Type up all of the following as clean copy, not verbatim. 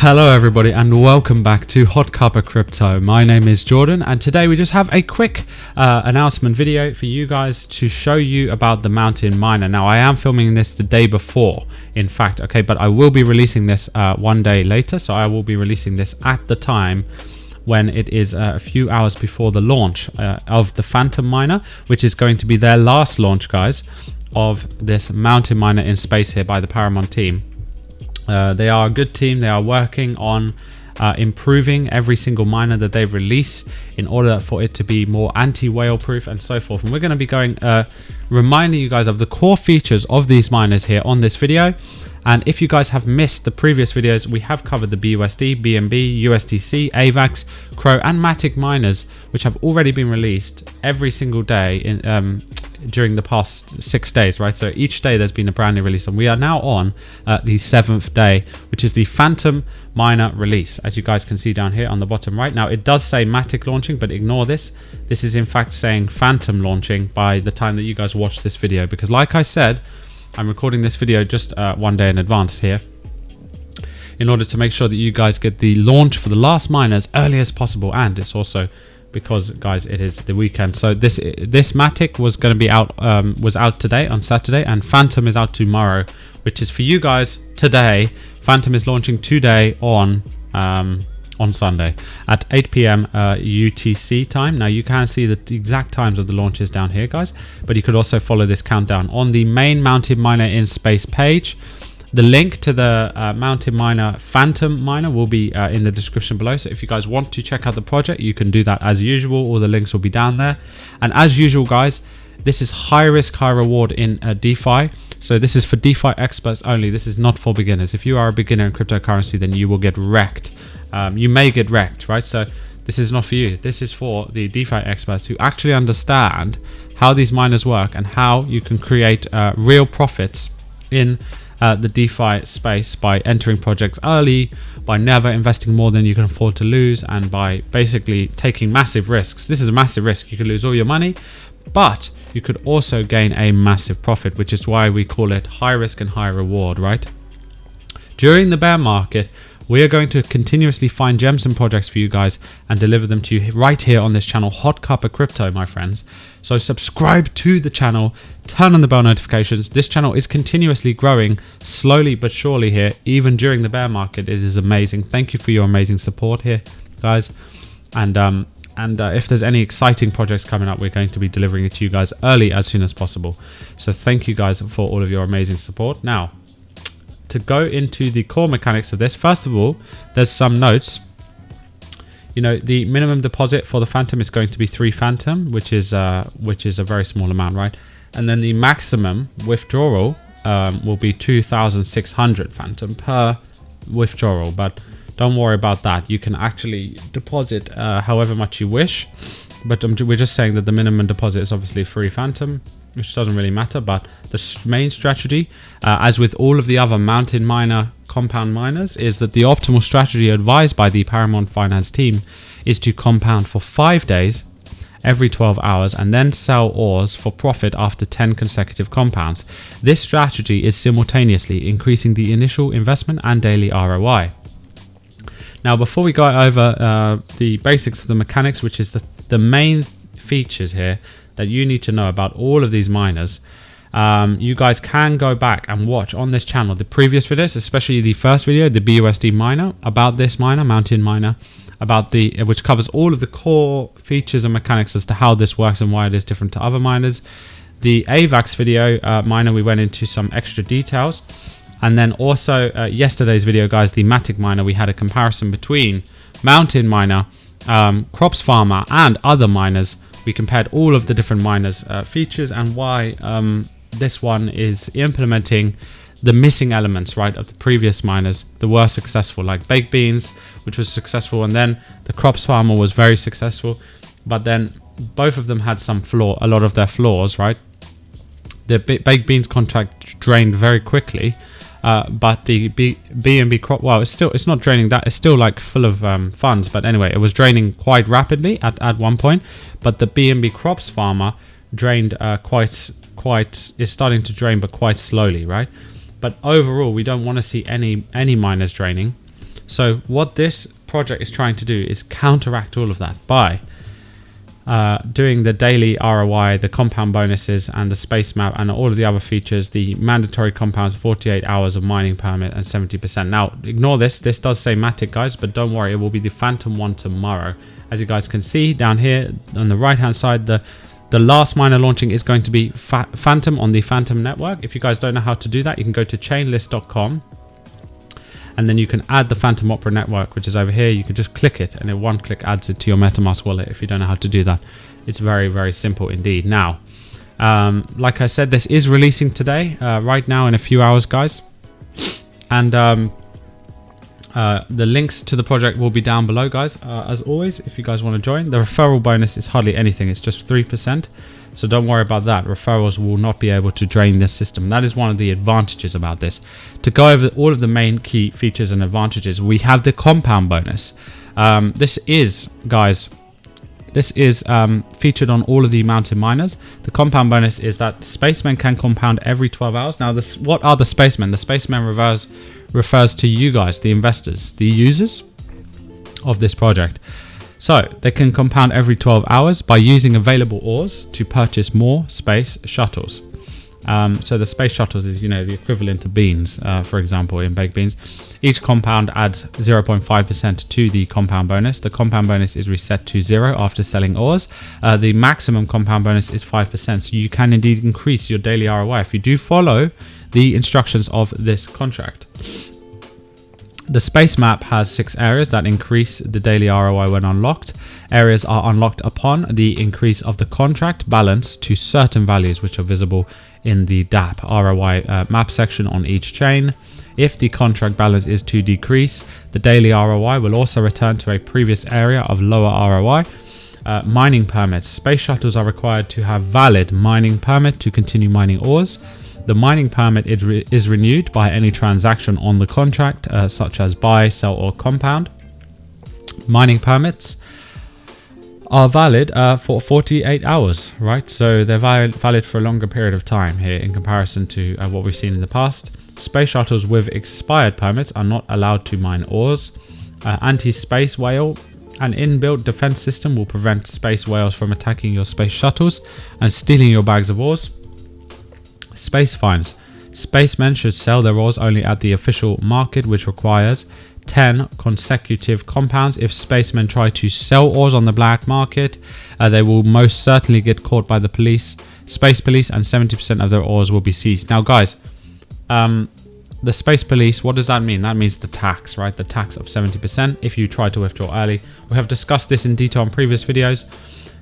Hello everybody and welcome back to HotCuppaCrypto. My name is Jordan and today we just have a quick announcement video for you guys to show you about the Mountain Miner. Now I am filming this the day before, in fact, okay, but I will be releasing this one day later, so I will be releasing this at the time when it is a few hours before the launch of the Phantom Miner, which is going to be their last launch, guys, of this Mountain Miner in space here by the Paramount team. They are a good team. They are working on improving every single miner that they release in order for it to be more anti-whale proof and so forth. And we're going to be going reminding you guys of the core features of these miners here on this video. And if you guys have missed the previous videos, we have covered the BUSD, BNB, USDC, Avax, Crow and Matic miners, which have already been released every single day in during the past 6 days, right? So each day there's been a brand new release, and we are now on the 7th day, which is the Phantom Miner release, as you guys can see down here on the bottom right. Now it does say Matic launching, but ignore this. This is in fact saying Phantom launching by the time that you guys watch this video, because like I said, I'm recording this video just 1 day in advance here in order to make sure that you guys get the launch for the last miner as early as possible. And it's also because, guys, it is the weekend. So this Matic was going to be out, was out today on Saturday, and Phantom is out tomorrow, which is for you guys today. Phantom is launching today on Sunday at 8 p.m. UTC time. Now you can see the exact times of the launches down here, guys, but you could also follow this countdown on the main Mountain Miner in space page. The link to the Mountain Miner Phantom Miner will be in the description below. So if you guys want to check out the project, you can do that as usual. All the links will be down there. And as usual, guys, this is high risk, high reward in DeFi. So this is for DeFi experts only. This is not for beginners. If you are a beginner in cryptocurrency, then you will get wrecked. You may get wrecked, right? So this is not for you. This is for the DeFi experts who actually understand how these miners work and how you can create real profits in the DeFi space by entering projects early, by never investing more than you can afford to lose, and by basically taking massive risks. This is a massive risk. You could lose all your money, but you could also gain a massive profit, which is why we call it high risk and high reward, right? During the bear market, we are going to continuously find gems and projects for you guys and deliver them to you right here on this channel, HotCuppaCrypto, my friends. So subscribe to the channel, turn on the bell notifications. This channel is continuously growing slowly but surely here, even during the bear market. It is amazing. Thank you for your amazing support here, guys. And if there's any exciting projects coming up, we're going to be delivering it to you guys early as soon as possible. So thank you guys for all of your amazing support. Now, to go into the core mechanics of this, first of all, there's some notes. You know, the minimum deposit for the Phantom is going to be 3 Phantom, which is a very small amount, right? And then the maximum withdrawal will be 2,600 Phantom per withdrawal, but don't worry about that. You can actually deposit however much you wish, but we're just saying that the minimum deposit is obviously 3 Phantom, which doesn't really matter. But the main strategy, as with all of the other Mountain Miner compound miners, is that the optimal strategy advised by the Paramount Finance team is to compound for 5 days every 12 hours and then sell ores for profit after 10 consecutive compounds. This strategy is simultaneously increasing the initial investment and daily ROI. Now, before we go over the basics of the mechanics, which is the main features here that you need to know about all of these miners, you guys can go back and watch on this channel the previous videos, especially the first video, the BUSD miner, about this miner, Mountain Miner, which covers all of the core features and mechanics as to how this works and why it is different to other miners. The Avax video miner, we went into some extra details. And then also yesterday's video, guys, the Matic miner, we had a comparison between Mountain Miner, Crops Farmer and other miners. We compared all of the different miners' features and why this one is implementing the missing elements, right, of the previous miners that were successful, like Baked Beans, which was successful, and then the Crops Farmer was very successful, but then both of them had a lot of their flaws, right? The Baked Beans contract drained very quickly, but the BNB crop, well, it's not draining that, it's still like full of funds, but anyway, it was draining quite rapidly at one point. But the BNB Crops Farmer drained is starting to drain, but quite slowly, right? But overall, we don't want to see any miners draining. So what this project is trying to do is counteract all of that by doing the daily ROI, the compound bonuses, and the space map, and all of the other features. The mandatory compounds, 48 hours of mining permit, and 70%. Now, ignore this. This does say Matic, guys, but don't worry. It will be the Phantom one tomorrow. As you guys can see down here on the right-hand side, the last miner launching is going to be Phantom on the Phantom network. If you guys don't know how to do that, you can go to chainlist.com. And then you can add the Phantom Opera network, which is over here. You can just click it, and in one click adds it to your MetaMask wallet. If you don't know how to do that, it's very, very simple indeed. Now, like I said, this is releasing today, right now in a few hours, guys. And the links to the project will be down below, guys. As always, if you guys want to join, the referral bonus is hardly anything. It's just 3%. So don't worry about that. Referrals will not be able to drain this system. That is one of the advantages about this. To go over all of the main key features and advantages, we have the compound bonus. This is, guys, featured on all of the mountain miners. The compound bonus is that spacemen can compound every 12 hours. Now, what are the spacemen? The spacemen refers to you guys, the investors, the users of this project. So they can compound every 12 hours by using available ores to purchase more space shuttles. So the space shuttles is, the equivalent to beans, for example, in baked beans. Each compound adds 0.5% to the compound bonus. The compound bonus is reset to 0 after selling ores. The maximum compound bonus is 5%. So you can indeed increase your daily ROI if you do follow the instructions of this contract. The space map has 6 areas that increase the daily ROI when unlocked. Areas are unlocked upon the increase of the contract balance to certain values, which are visible in the DApp ROI map section on each chain. If the contract balance is to decrease, the daily ROI will also return to a previous area of lower ROI. Mining permits. Space shuttles are required to have valid mining permit to continue mining ores. The mining permit is renewed by any transaction on the contract, such as buy, sell, or compound. Mining permits are valid for 48 hours, right? So they're valid for a longer period of time here in comparison to what we've seen in the past. Space shuttles with expired permits are not allowed to mine ores. Anti-space whale. An inbuilt defense system will prevent space whales from attacking your space shuttles and stealing your bags of ores. Space fines. Spacemen should sell their ores only at the official market, which requires 10 consecutive compounds. If spacemen try to sell ores on the black market, they will most certainly get caught by the space police, and 70% of their ores will be seized. Now, guys, the space police, what does that mean? That means the tax, right? The tax of 70% if you try to withdraw early. We have discussed this in detail in previous videos.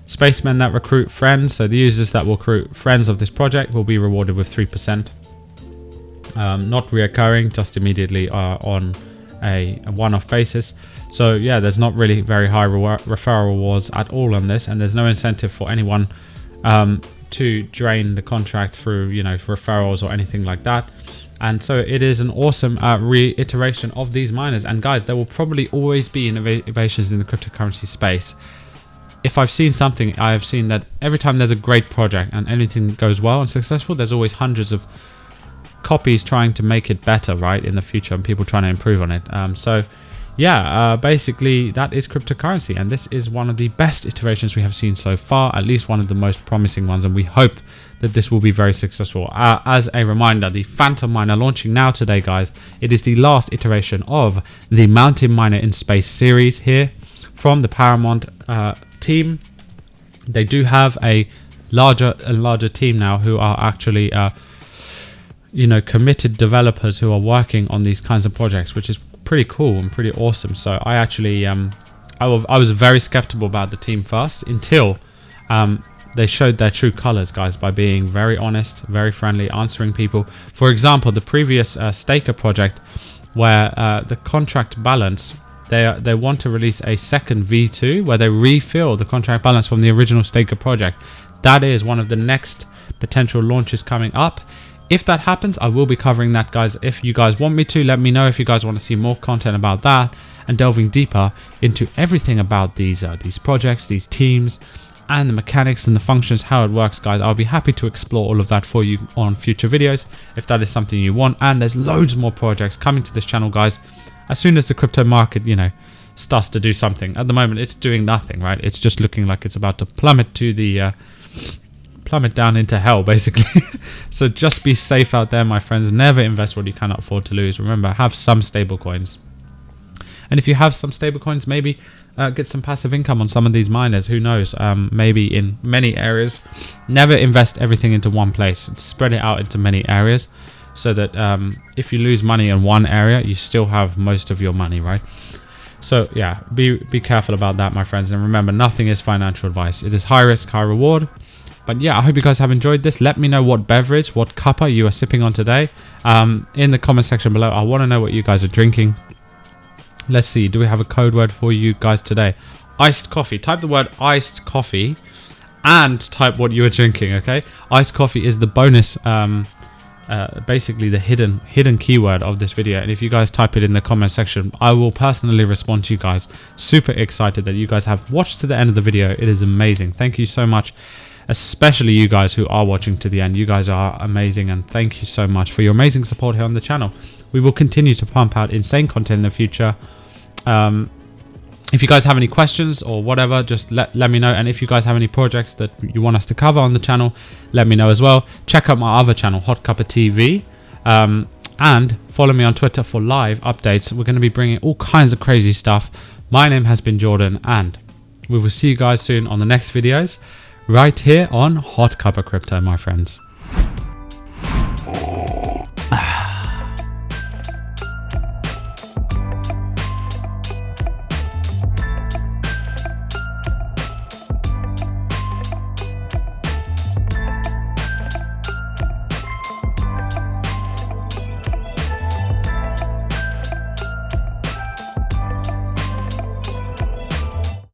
Spacemen that recruit friends, so the users that will recruit friends of this project, will be rewarded with 3%. Not reoccurring, just immediately on a one-off basis. So yeah, there's not really very high referral rewards at all on this, and there's no incentive for anyone to drain the contract through referrals or anything like that. And so it is an awesome reiteration of these miners. And guys, there will probably always be innovations in the cryptocurrency space. If I've seen something, I have seen that every time there's a great project and anything goes well and successful, there's always hundreds of copies trying to make it better, right, in the future, and people trying to improve on it. Basically that is cryptocurrency, and this is one of the best iterations we have seen so far, at least one of the most promising ones, and we hope that this will be very successful. As a reminder, the Phantom Miner launching now today, guys. It is the last iteration of the Mountain Miner in Space series here from the Paramount team. They do have a larger team now who are actually committed developers who are working on these kinds of projects, which is pretty cool and pretty awesome. So I actually I was very skeptical about the team first until they showed their true colors, guys, by being very honest, very friendly, answering people. For example, the previous Staker project, where the contract balance, they want to release a second V2 where they refill the contract balance from the original Staker project. That is one of the next potential launches coming up. If that happens, I will be covering that, guys. If you guys want me to, let me know if you guys want to see more content about that and delving deeper into everything about these projects, these teams, and the mechanics and the functions, how it works, guys. I'll be happy to explore all of that for you on future videos if that is something you want. And there's loads more projects coming to this channel, guys. as soon as the crypto market, you know, starts to do something. At the moment, it's doing nothing, right? It's just looking like it's about to plummet to the plummet down into hell, basically. So just be safe out there, my friends. Never invest what you cannot afford to lose. Remember, have some stable coins, and if you have some stable coins, maybe get some passive income on some of these miners. Who knows? Maybe in many areas. Never invest everything into one place. Spread it out into many areas, so that if you lose money in one area, you still have most of your money, right? So yeah, be careful about that, my friends. And remember, nothing is financial advice. It is high risk, high reward. But yeah, I hope you guys have enjoyed this. Let me know what beverage, what cuppa you are sipping on today in the comment section below. I want to know what you guys are drinking. Let's see, do we have a code word for you guys today? Iced coffee. Type the word iced coffee and type what you are drinking, okay? Iced coffee is the bonus, basically the hidden keyword of this video. And if you guys type it in the comment section, I will personally respond to you guys. Super excited that you guys have watched to the end of the video. It is amazing. Thank you so much, especially you guys who are watching to the end. You guys are amazing, and thank you so much for your amazing support here on the channel. We will continue to pump out insane content in the future. If you guys have any questions or whatever, just let me know. And if you guys have any projects that you want us to cover on the channel, let me know as well. Check out my other channel, HotCuppaTV, and follow me on Twitter for live updates. We're going to be bringing all kinds of crazy stuff. My name has been Jordan, and we will see you guys soon on the next videos right here on HotCuppaCrypto, my friends.